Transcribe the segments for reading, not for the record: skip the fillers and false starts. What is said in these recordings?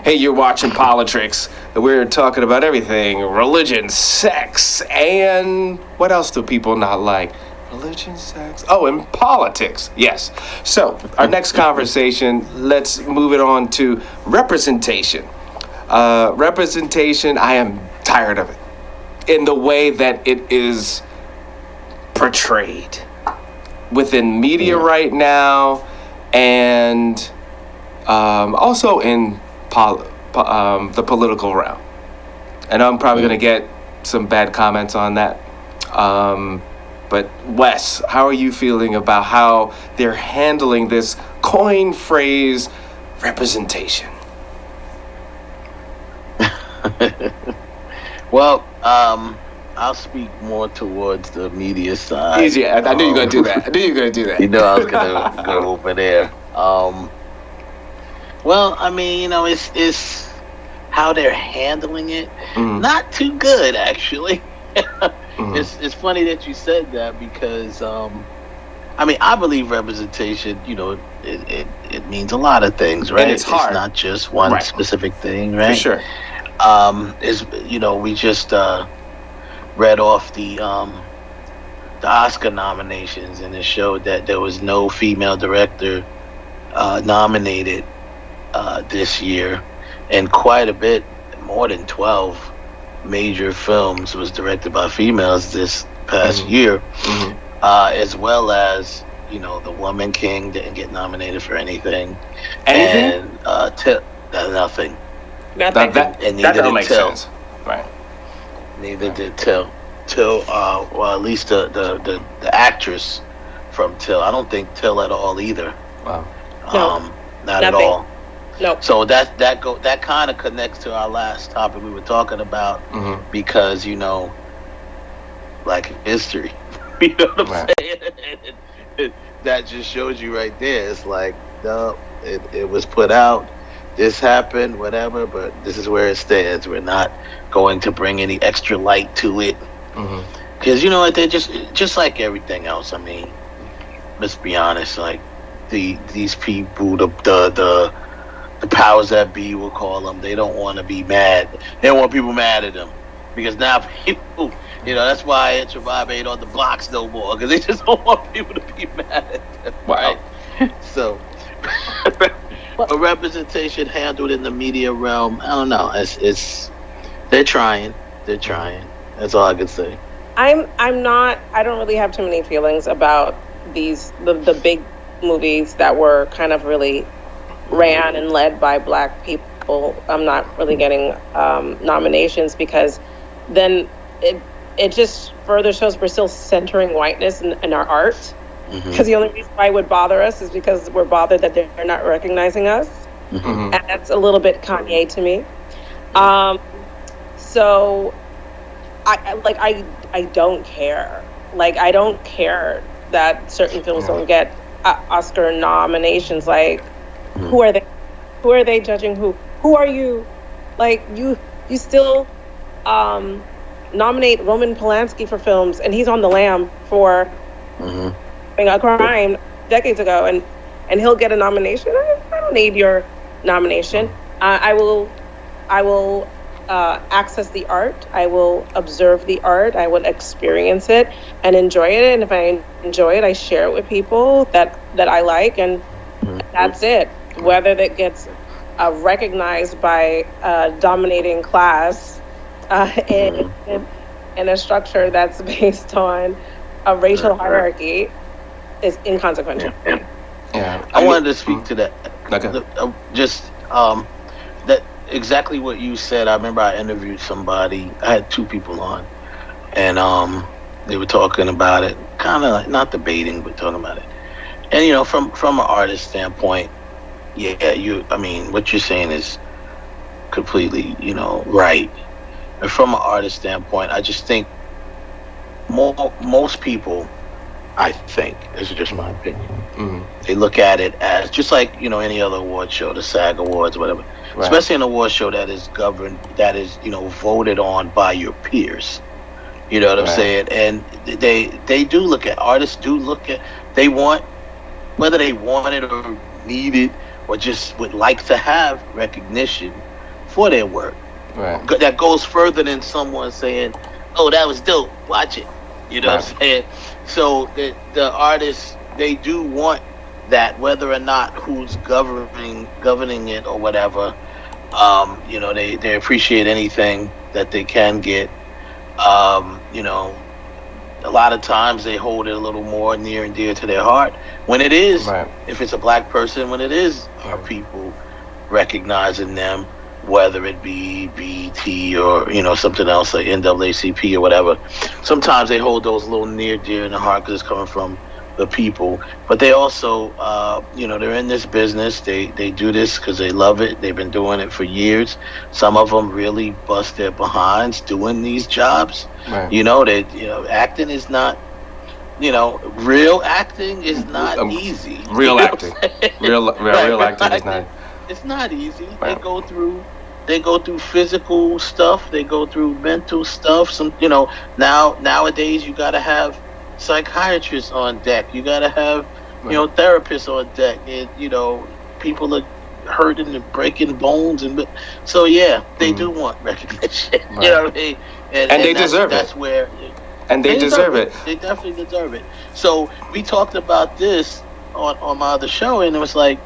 Hey, you're watching Politrixx. We're talking about everything: religion, sex, and what else do people not like? Religion, sex, and politics. Yes. So, our next conversation, let's move it on to representation. Representation, I am tired of it in the way that it is portrayed within media right now, and also in the political realm. And I'm probably going to get some bad comments on that. But Wes, how are you feeling about how they're handling this coin phrase, representation? Well, I'll speak more towards the media side. Easy. I knew you were going to do that. You know I was going to go over there. Well, I mean, it's how they're handling it. Not too good, actually. It's funny that you said that because, I believe representation, it means a lot of things, right? And it's hard. It's not just one specific thing, right? For sure. We just read off the Oscar nominations, and it showed that there was no female director nominated this year, and quite a bit more than 12 major films was directed by females this past year, as well as The Woman King didn't get nominated for anything. And nothing. And neither did Till. Right. Neither did Till. Well, at least the actress from Till. I don't think Till at all either. Wow. Not at all. Nope. So that kind of connects to our last topic we were talking about, because Black history. You know what I'm saying? That just shows you right there. It's like, no, it was put out. This happened, whatever, but this is where it stands. We're not going to bring any extra light to it, because they're just like everything else. I mean, let's be honest. Like these people, the powers that be, will call them. They don't want to be mad. They don't want people mad at them, because now people, that's why Introvib ain't on the blocks no more, because they just don't want people to be mad at them. Wow. Right? So. A representation handled in the media realm, I don't know. They're trying. That's all I can say. I don't really have too many feelings about the big movies that were kind of really ran and led by Black people. I'm not really getting nominations, because then it just further shows we're still centering whiteness in our art. Because the only reason why it would bother us is because we're bothered that they're not recognizing us. And that's a little bit Kanye to me. So I don't care. Like, I don't care that certain films don't get Oscar nominations. Like, who are they? Who are they judging who? Who are you? Like, you still nominate Roman Polanski for films, and he's on the lam for a crime decades ago, and he'll get a nomination. I don't need your nomination. I will access the art. I will observe the art. I will experience it and enjoy it. And if I enjoy it, I share it with people that I like, and that's it. Whether that gets recognized by a dominating class in a structure that's based on a racial hierarchy is inconsequential. I wanted to speak to that. Okay. That exactly what you said. I remember I interviewed somebody. I had two people on, and they were talking about it, kind of like not debating, but talking about it. And from an artist standpoint, what you're saying is completely, right. And from an artist standpoint, I just think most people, I think, this is just my opinion, they look at it as just like, any other award show, the SAG Awards, whatever. Right. Especially an award show that is governed, that is, voted on by your peers. You know what I'm saying? And they do look at, artists do look at, they want, whether they want it or need it, or just would like to have recognition, for their work. Right. That goes further than someone saying, "Oh, that was dope. Watch it." You know what I'm saying? So the artists, they do want that, whether or not who's governing it or whatever. You know, they appreciate anything that they can get. You know, a lot of times they hold it a little more near and dear to their heart when it is, if it's a black person, when it is our people recognizing them, whether it be BT or, you know, something else like NAACP or whatever. Sometimes they hold those a little near dear in the heart because it's coming from the people. But they also, you know, they're in this business. They do this because they love it. They've been doing it for years. Some of them really bust their behinds doing these jobs. You know, acting is not, you know, real acting is not easy. Real acting. Real acting is not. It's not easy. Right. They go through physical stuff. They go through mental stuff. Some, you know, nowadays you gotta have psychiatrists on deck. You gotta have, you know, therapists on deck. And, you know, people are hurting and breaking bones, and so yeah, they do want recognition. You know what I mean? And they deserve it. That's where. And they deserve it. They definitely deserve it. So we talked about this on my other show, and it was like,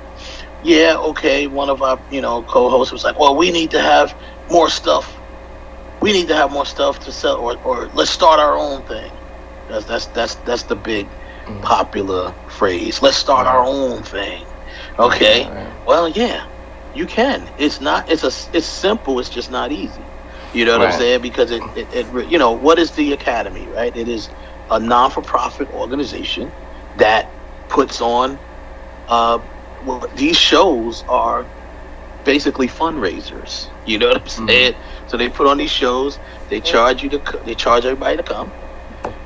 yeah, okay. One of our, you know, co-hosts was like, well, we need to have more stuff. We need to have more stuff to sell, or let's start our own thing. That's the big popular phrase. Let's start our own thing. Okay. Well, yeah, you can. It's simple. It's just not easy. You know what I'm saying? Because it you know, what is the Academy, right? It is a non-for-profit organization that puts on these shows are basically fundraisers. You know what I'm saying? So they put on these shows. They charge everybody to come,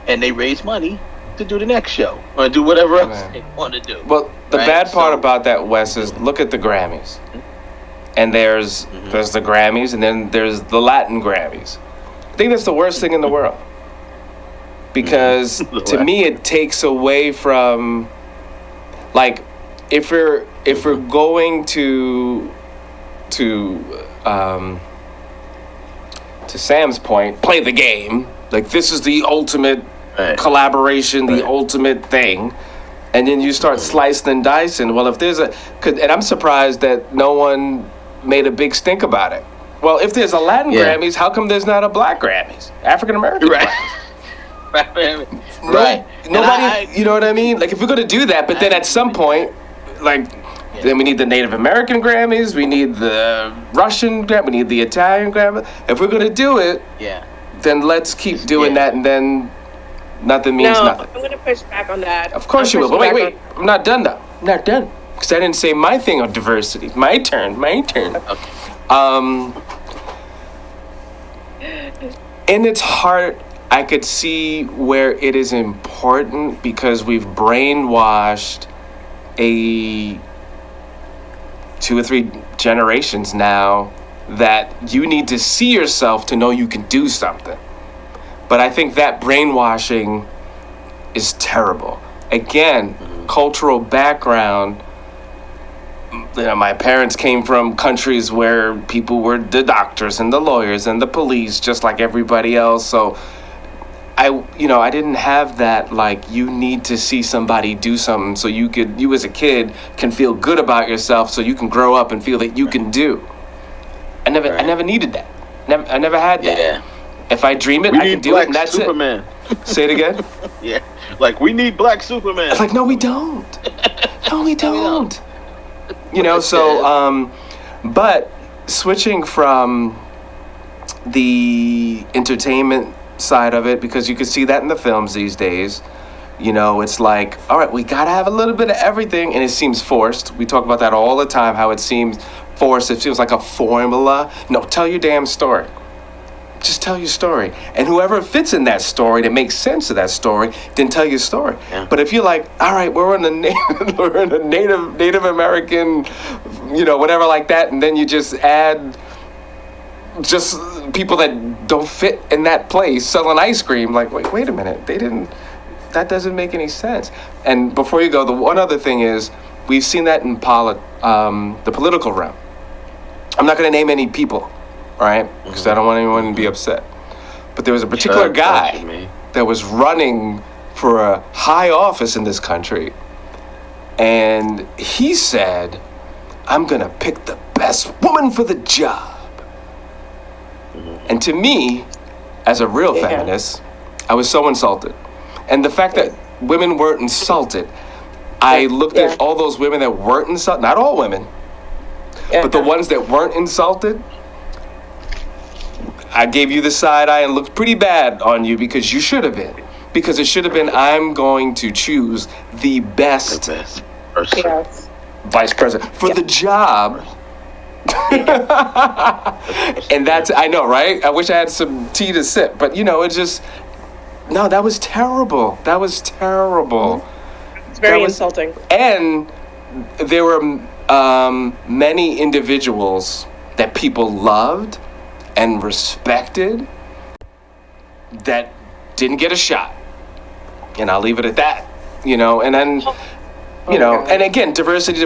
and they raise money to do the next show or do whatever else they want to do. Well, the bad part about that, Wes, is look at the Grammys. And there's the Grammys, and then there's the Latin Grammys. I think that's the worst thing in the world. Because to me it takes away from, like, if we're going to Sam's point, play the game, like this is the ultimate collaboration, the ultimate thing, and then you start slicing and dicing. Well, if there's and I'm surprised that no one made a big stink about it. Well, if there's a Latin Grammys, how come there's not a Black Grammys? African American Grammys. Nobody, you know what I mean? Like, if we're gonna do that, but then at some point, like, then we need the Native American Grammys, we need the Russian Grammy, we need the Italian Grammy. If we're gonna do it, then let's keep doing that, and then nothing means nothing. I'm gonna push back on that. Of course you will, but wait, I'm not done though. I'm not done. Because I didn't say my thing on diversity. My turn. Okay. In its heart, I could see where it is important because we've brainwashed 2 or 3 generations now that you need to see yourself to know you can do something. But I think that brainwashing is terrible. Again, cultural background. You know, my parents came from countries where people were the doctors and the lawyers and the police, just like everybody else. So I didn't have that, like, you need to see somebody do something so you as a kid can feel good about yourself so you can grow up and feel that you can do. I never needed that. I never had that. Yeah. If I dream it, I can do it, and that's Superman. It. Say it again? Yeah. Like, we need Black Superman. It's like, no, we don't. No, we don't. You know, so, but switching from the entertainment side of it, because you can see that in the films these days, you know, it's like, all right, we got to have a little bit of everything, and it seems forced. We talk about that all the time, how it seems forced. It feels like a formula. No, tell your damn story. Just tell your story. And whoever fits in that story that makes sense of that story, then tell your story. Yeah. But if you're like, all right, we're in a Native American, you know, whatever like that, and then you just add just people that don't fit in that place selling ice cream, like, wait a minute, that doesn't make any sense. And before you go, the one other thing is, we've seen that in the political realm. I'm not going to name any people. right? Because I don't want anyone to be upset. But there was a particular guy that was running for a high office in this country, and he said, I'm gonna pick the best woman for the job. And to me, as a real feminist, I was so insulted. And the fact that women weren't insulted, I looked at all those women that weren't insulted, not all women, but the ones that weren't insulted, I gave you the side eye and looked pretty bad on you because you should have been. Because it should have been, I'm going to choose the best vice president for the job. And that's, I know, right? I wish I had some tea to sip, but it just, no, that was terrible. That was terrible. It's very insulting. And there were many individuals that people loved and respected that didn't get a shot. And I'll leave it at that, and then, and again, diversity,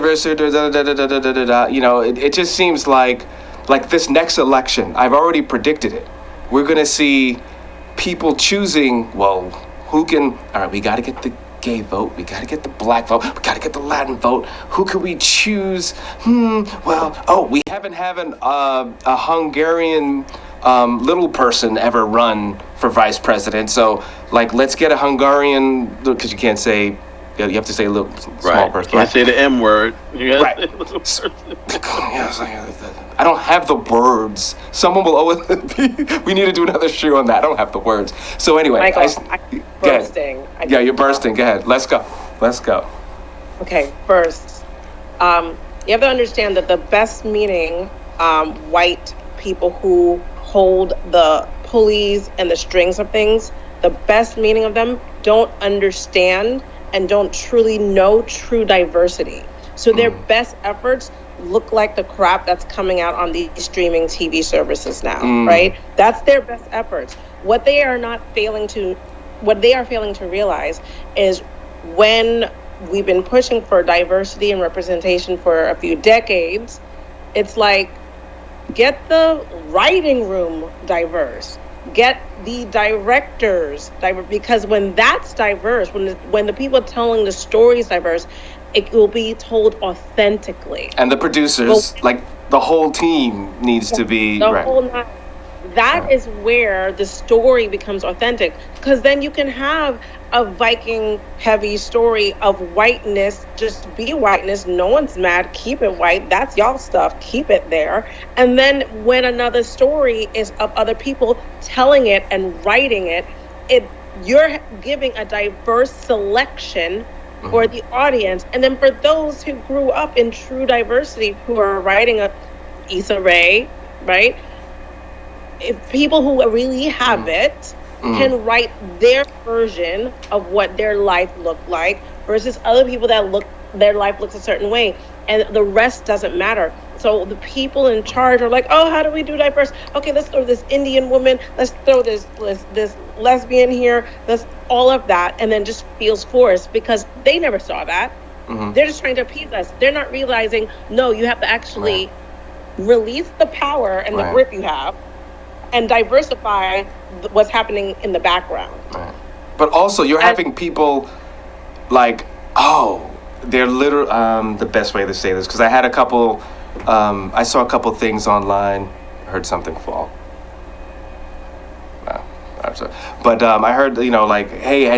it just seems like this next election, I've already predicted it. We're going to see people choosing, well, all right, we got to get the gay vote, we got to get the black vote, we got to get the Latin vote. Who can we choose? We haven't had a Hungarian little person ever run for vice president, so let's get a Hungarian, because you can't say, you have to say a little small person. Can't say the M word. Right. I don't have the words. Someone will always we need to do another show on that. I don't have the words. So anyway, Michael, I'm bursting. Yeah, you're bursting. Go ahead. Let's go. Okay, first, you have to understand that the best meaning white people who hold the pulleys and the strings of things, the best meaning of them don't understand and don't truly know true diversity. So their best efforts look like the crap that's coming out on these streaming TV services now, right? That's their best efforts. What they are failing to realize is, when we've been pushing for diversity and representation for a few decades, it's like, get the writing room diverse, get the directors diverse, because when that's diverse, when the people telling the stories diverse, it will be told authentically. And the producers, the whole team needs to be right. That is where the story becomes authentic, because then you can have a Viking heavy story of whiteness, just be whiteness, no one's mad, keep it white, that's y'all stuff, keep it there. And then when another story is of other people telling it and writing it, you're giving a diverse selection for the audience. And then for those who grew up in true diversity, who are writing Issa Rae, right? If people who really have it can write their version of what their life looked like, versus other people that their life looks a certain way, and the rest doesn't matter. So the people in charge are like, oh, how do we do diverse? Okay, let's throw this Indian woman, let's throw this lesbian here, let's all of that, and then just feels forced because they never saw that. They're just trying to appease us. They're not realizing, no, you have to actually release the power and the grip you have and diversify what's happening in the background. Right. But also, you're having people they're literally, the best way to say this, because I had I saw a couple things online, heard something fall. But I heard, hey, I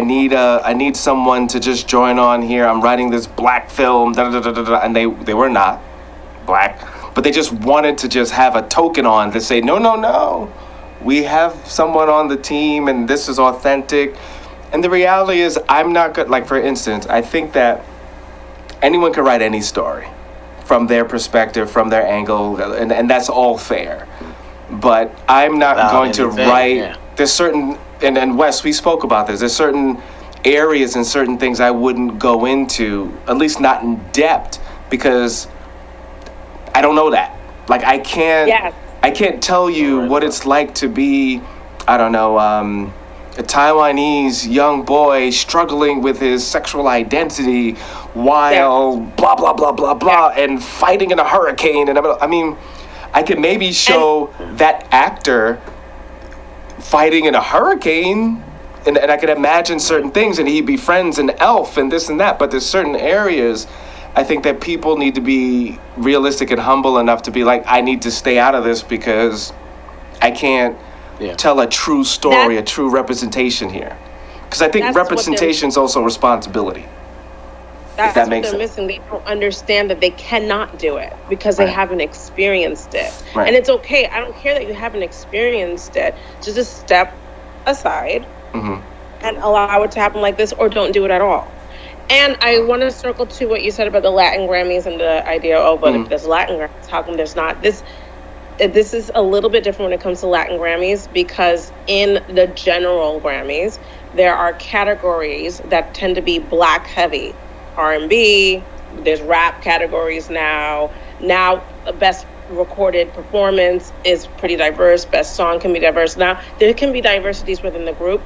need someone to just join on here. I'm writing this black film, and they were not black. But they just wanted to just have a token on to say, no, we have someone on the team and this is authentic. And the reality is, I'm not good. For instance, I think that anyone can write any story from their perspective, from their angle, and that's all fair. But I'm not going to write, there's certain, and Wes, we spoke about this, there's certain areas and certain things I wouldn't go into, at least not in depth, because I don't know that. I can't tell you what it's like to be, I don't know, a Taiwanese young boy struggling with his sexual identity while blah, blah, blah, blah, blah, and fighting in a hurricane. And I could maybe show that actor fighting in a hurricane, and I could imagine certain things, and he befriends an elf and this and that. But there's certain areas I think that people need to be realistic and humble enough to be like, I need to stay out of this because I can't tell a true story, a true representation here. Because I think representation is also responsibility. That's what they're missing. They don't understand that they cannot do it because they haven't experienced it. Right. And it's okay. I don't care that you haven't experienced it. Just step aside and allow it to happen like this, or don't do it at all. And I want to circle to what you said about the Latin Grammys and the idea, but if there's Latin Grammys, how come there's not? This is a little bit different when it comes to Latin Grammys, because in the general Grammys, there are categories that tend to be Black heavy. R&B, there's rap categories now. Now, best recorded performance is pretty diverse. Best song can be diverse. Now, there can be diversities within the group.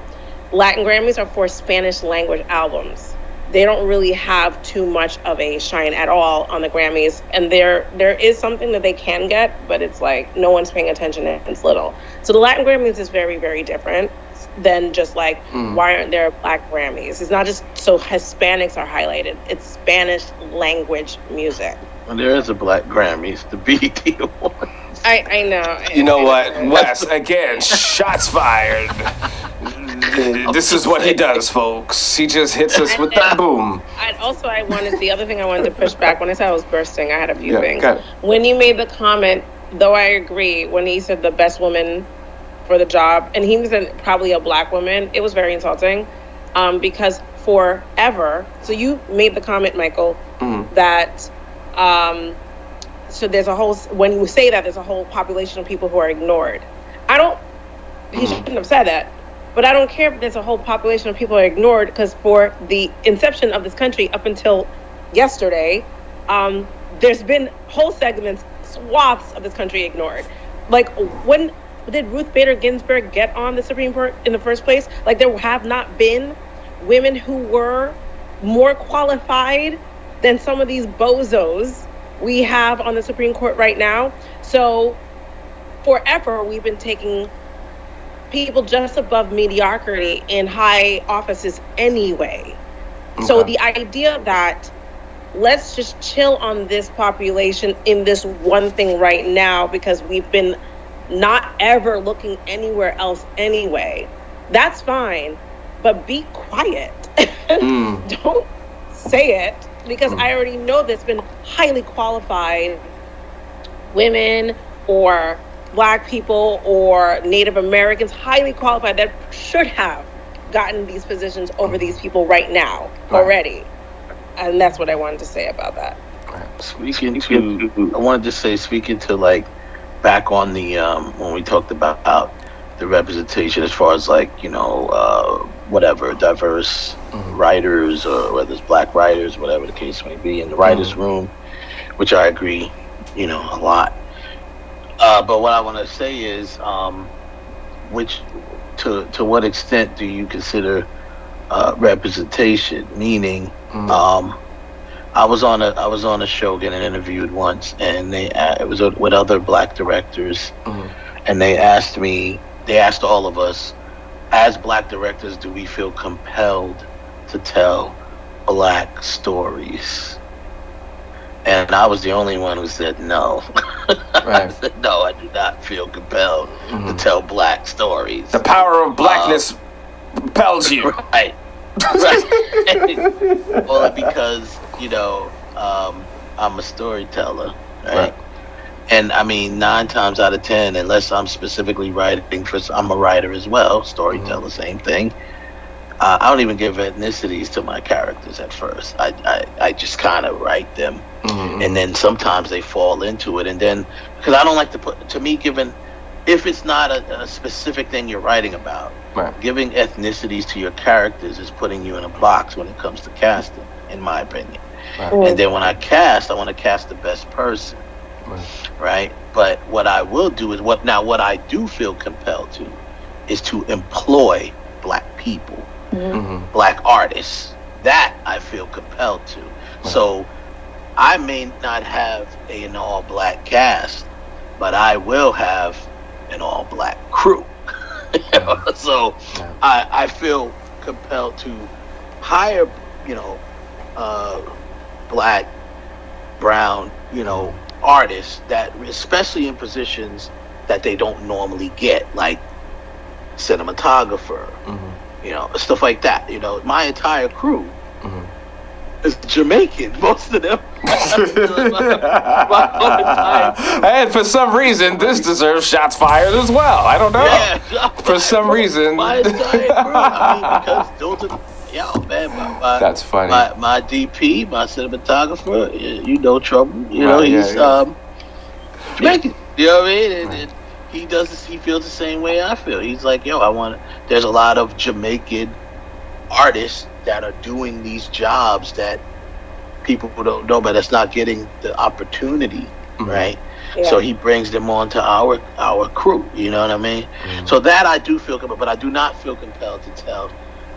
Latin Grammys are for Spanish language albums. They don't really have too much of a shine at all on the Grammys. And there is something that they can get, but it's like no one's paying attention and it's little. So the Latin Grammys is very, very different than just like, why aren't there Black Grammys? It's not just so Hispanics are highlighted. It's Spanish language music. And there is a Black Grammys, the BET Awards. I know. You know what, Wes, again, shots fired. This is what he does, folks. He just hits us with that boom. The other thing I wanted to push back, when I said I was bursting, I had a few things. Okay. When you made the comment, though I agree, when he said the best woman for the job, and he was probably a Black woman, it was very insulting, because forever, so you made the comment, Michael, that so there's a whole, when you say that, there's a whole population of people who are ignored. He shouldn't have said that, but I don't care if there's a whole population of people who are ignored, because for the inception of this country up until yesterday, there's been whole segments, swaths of this country ignored. Like, when did Ruth Bader Ginsburg get on the Supreme Court in the first place? Like, there have not been women who were more qualified than some of these bozos we have on the Supreme Court right now. So forever we've been taking people just above mediocrity in high offices anyway. Okay. So the idea that let's just chill on this population in this one thing right now because we've been not ever looking anywhere else anyway, that's fine, but be quiet. Don't say it, because I already know there's been highly qualified women or Black people or Native Americans, highly qualified, that should have gotten these positions over these people right now already. And that's what I wanted to say about that. Speaking to like, back on the when we talked about the representation as far as like, whatever, diverse writers, or whether it's Black writers, whatever the case may be, in the writers' room, which I agree, a lot. But what I want to say is, to what extent do you consider representation? Meaning, I was on a show getting interviewed once, and it was with other Black directors, and they asked all of us, as Black directors, do we feel compelled to tell Black stories? And I was the only one who said no. I said, no, I do not feel compelled to tell Black stories. The power of Blackness compels you. Right. Well, because, I'm a storyteller, right? And I mean, 9 times out of 10, unless I'm specifically writing I'm a writer as well, storyteller, same thing. I don't even give ethnicities to my characters at first. I just kind of write them, and then sometimes they fall into it. And then, because I don't like to put, to me, given, if it's not a specific thing you're writing about, giving ethnicities to your characters is putting you in a box when it comes to casting, in my opinion. And then when I want to cast the best person, right? But what I will do is what I do feel compelled to is to employ Black people, Black artists. That I feel compelled to. So I may not have an all-Black cast, but I will have an all-black crew. So I feel compelled to hire, black, brown, artists that, especially in positions that they don't normally get, like cinematographer, stuff like that. My entire crew is Jamaican, most of them. And for some reason, this deserves shots fired as well. I don't know. Yeah, for some reason. My entire crew. Because those are, man, that's funny. My DP, my cinematographer, Trouble. He's Jamaican. You know what I mean? And he does this. He feels the same way I feel. He's like, there's a lot of Jamaican artists that are doing these jobs that people don't know, but that's not getting the opportunity, right? Yeah. So he brings them onto our crew. You know what I mean? So that I do feel compelled, but I do not feel compelled to tell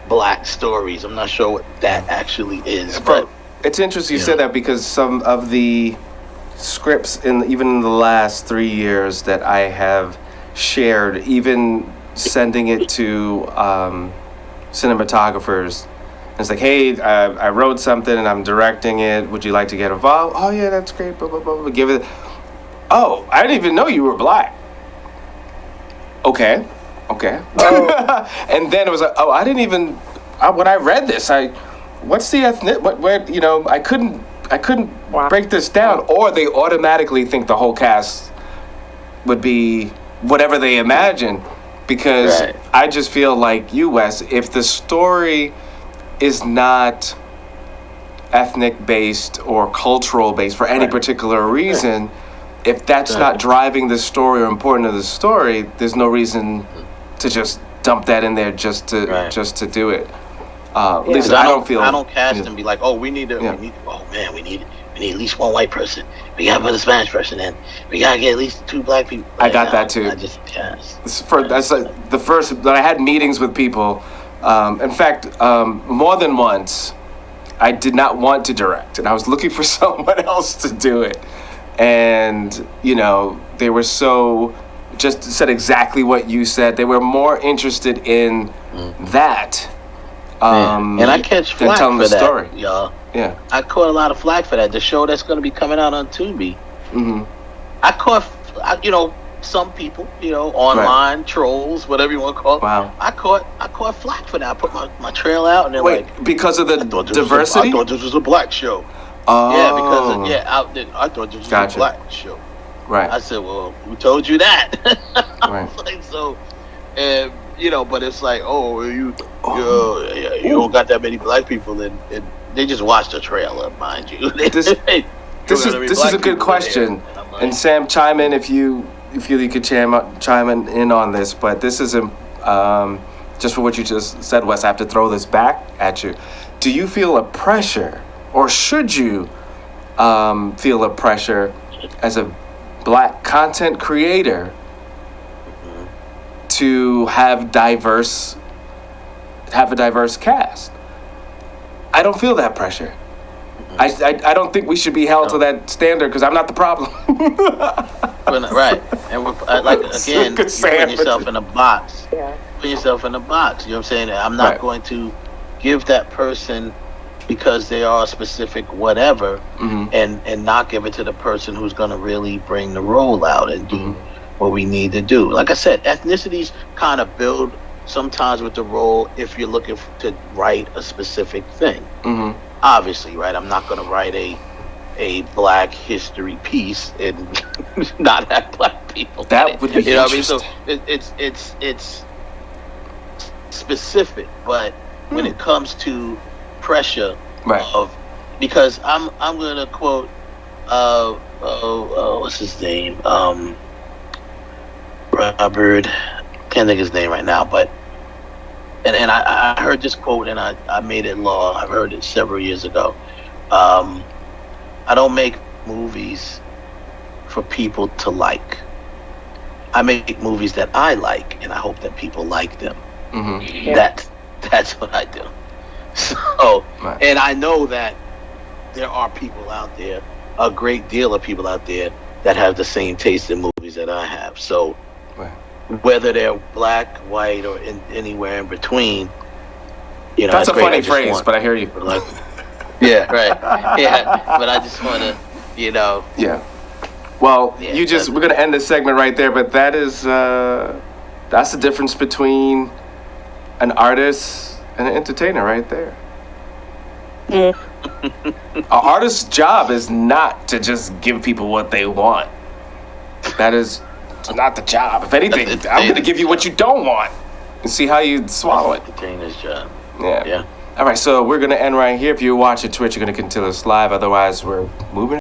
black stories. I'm not sure what that actually is. But it's interesting you said that, because some of the scripts even in the last 3 years that I have shared, even sending it to cinematographers, it's like, hey, I wrote something and I'm directing it. Would you like to get involved? Oh yeah, that's great. Blah, blah, blah, blah. Give it. Oh, I didn't even know you were black. Okay. Oh. And then it was like, oh, I didn't even. When I read this, what's the ethnic? I couldn't break this down. Or they automatically think the whole cast would be whatever they imagine, because I just feel like you, Wes, if the story is not ethnic based or cultural based for any particular reason, if that's not driving the story or important to the story, there's no reason to just dump that in there just to do it. At least I don't cast and be like, oh, we need at least one white person. We gotta put a Spanish person in. We gotta get at least 2 black people. I got that too. I just cast. That's like the first that I had meetings with people. In fact, more than once, I did not want to direct, and I was looking for someone else to do it. And they were just said exactly what you said. They were more interested in that. And I catch flack for that, story. Y'all. Yeah. I caught a lot of flack for that. The show that's going to be coming out on Tubi. I caught, some people, online trolls, whatever you want to call it. Wow. I caught flack for that. I put my trail out, and they're because of the diversity. I thought this was a black show. Oh. Yeah, because I thought this was a black show. Right. I said, well, who told you that? Right. Like, so, but it's like, you don't got that many black people, and they just watched the trailer, mind you. This is a good question, and Sam, chime in if you feel you could chime in on this. But this is just for what you just said, Wes. I have to throw this back at you. Do you feel a pressure, or should you feel a pressure as a black content creator to have a diverse cast? I don't feel that pressure. I don't think we should be held to that standard, because I'm not the problem. Right, and again, you put yourself in a box. Yeah. Put yourself in a box. You know what I'm saying? I'm not going to give that person because they are a specific whatever, and not give it to the person who's going to really bring the role out and do what we need to do. Like I said, ethnicities kind of build sometimes with the role if you're looking to write a specific thing. Obviously, right? I'm not going to write a black history piece and not have black people. That would be interesting. What I mean? So it's specific, but when it comes to pressure of, because I'm gonna quote what's his name, Robert, can't think of his name right now, but and I heard this quote and I made it law. I heard it several years ago. I don't make movies for people to like. I make movies that I like, and I hope that people like them. That's what I do. So, and I know that there are people out there, a great deal of people out there, that have the same taste in movies movies that I have. So Right. whether they're black, white, or anywhere in between, That's a great. funny phrase, but I hear you. Like, yeah, right. Yeah, but I just want to, Yeah. Well, Yeah, we're gonna end this segment right there. But that is that's the difference between an artist and an entertainer, right there. An artist's job is not to just give people what they want. That is not the job. If anything, I'm going to give you what you don't want and see how you swallow it. Entertainer's job. Yeah. Yeah. All right, so we're going to end right here. If you're watching Twitch, you're going to continue us live. Otherwise, we're moving